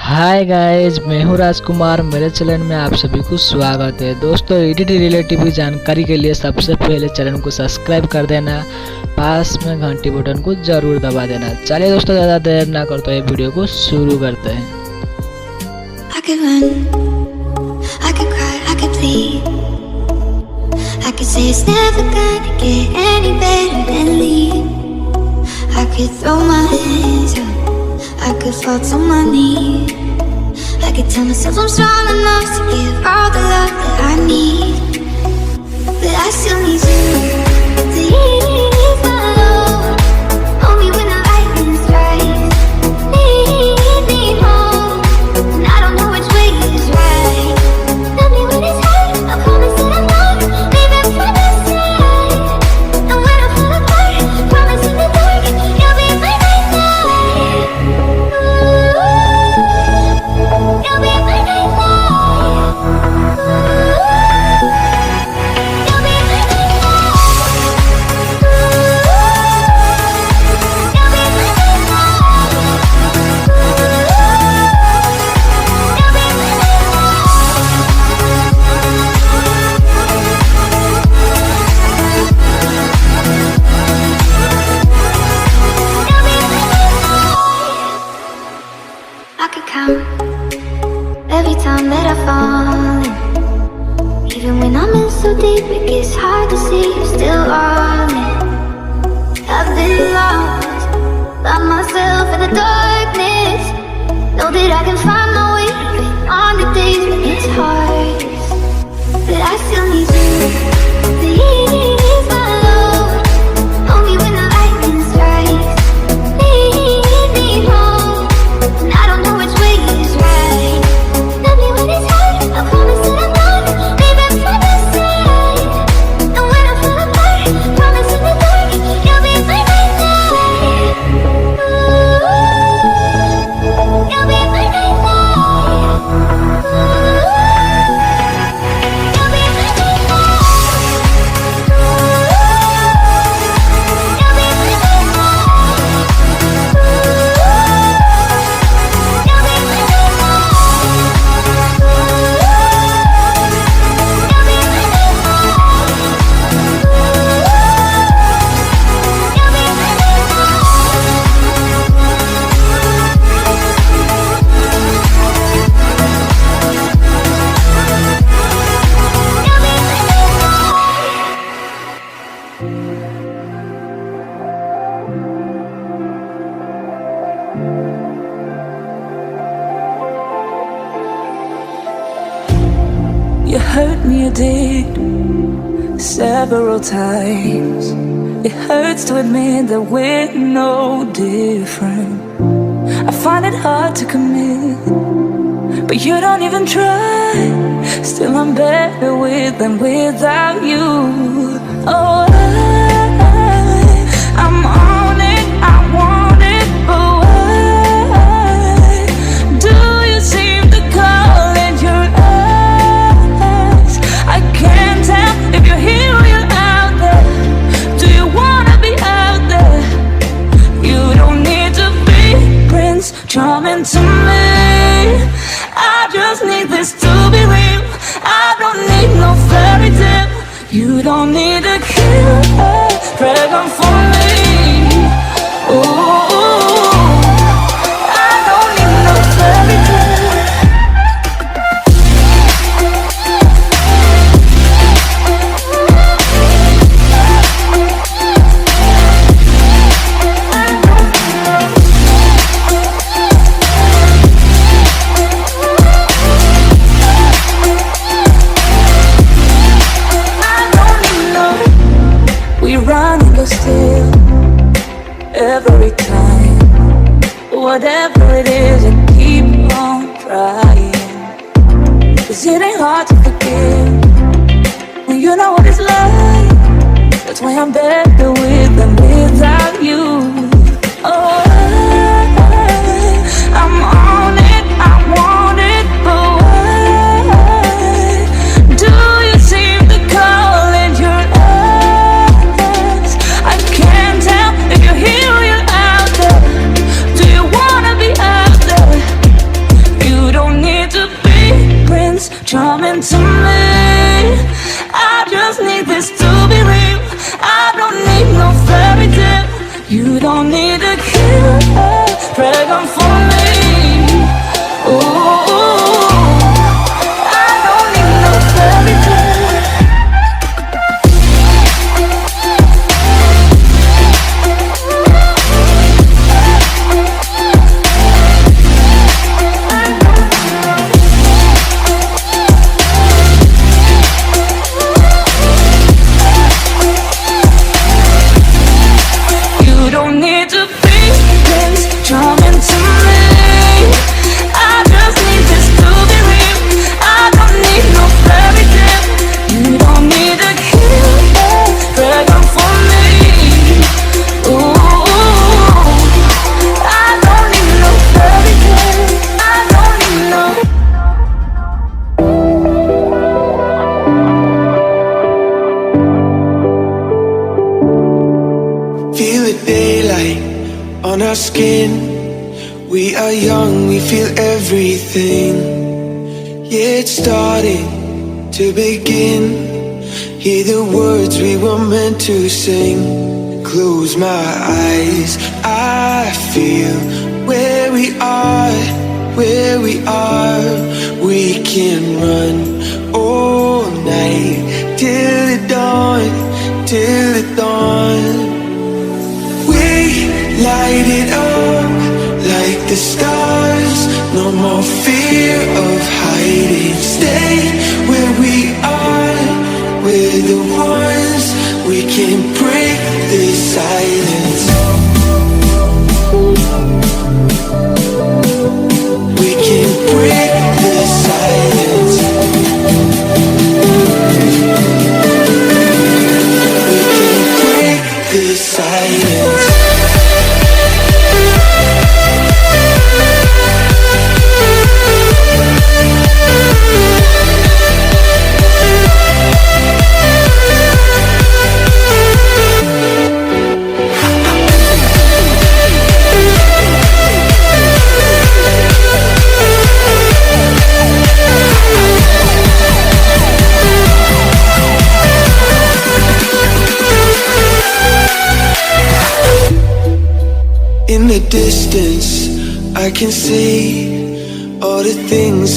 Hi guys, मैं हूँ राजकुमार। मेरे चैनल में आप सभी को स्वागत है। दोस्तों, एडिटिंग रिलेटिव जानकारी के लिए सबसे पहले चैनल को सब्सक्राइब कर देना, पास में घंटी बटन को जरूर दबा देना। चलिए दोस्तों, ज़्यादा देर ना करते हुए वीडियो को शुरू करते हैं। I could run, I could cry, I could bleed. I could say it's never gonna get any better than leave. I could throw my hands up, I could fall to my knees. I could tell myself I'm strong enough to give all the love that I need. But I still need you to ease my load. Hold me when the lightning strikes. Need me more, and I don't know which way is right. Love me when it's hard, I promise that I'm not leaving from your side. And when I fall apart, promise in the dark, you'll be my nightlight. You'll be my nightlight. You'll be my I could count every time that I fall in. Even when I'm in so deep, it gets hard to see you're still all in. I've been lost by myself in the darkness. Know that I can find my way even on the days when it's hardest. But I still need you to ease my load. Hold me when the lightning strikes. Need me more, and I don't know which way is right. Love me when it's hard, I promise that I'm not leaving from your side. And when I fall apart, promise in the dark, you'll be my nightlight. You'll be my nightlight. You'll be my nightlight. You'll be my You hurt me, you did, several times. It hurts to admit that we're no different. I find it hard to commit, but you don't even try. Still I'm better with than without you. Oh, I'm on it, I want it, but why do you seem to call in your eyes? I can't tell if you're here or you're out there. Do you wanna be out there? You don't need to be Prince Charming to me. I just need this to be real. I don't need no fairy tale. You don't need to kill a dragon for me. Ooh, I don't need no fairy tale. We run and go still every time. Whatever it is, I keep on trying. 'Cause it ain't hard to forgive when you know what it's like. That's why I'm better with than without you. Oh, I'm on it, I want it, but why do you seem to call in your eyes? I can't tell if you're here or you're out there. Do you wanna be out there? young, we feel everything. Yeah, it's starting to begin. Hear the words we were meant to sing. Close my eyes, I feel where we are, where we are. We can run all night till the dawn, till the dawn. We light it up like the stars. No more fear of hiding. Stay where we are. We're the ones. We can break this silence. We can break this silence. We can break this silence. In the distance, I can see all the things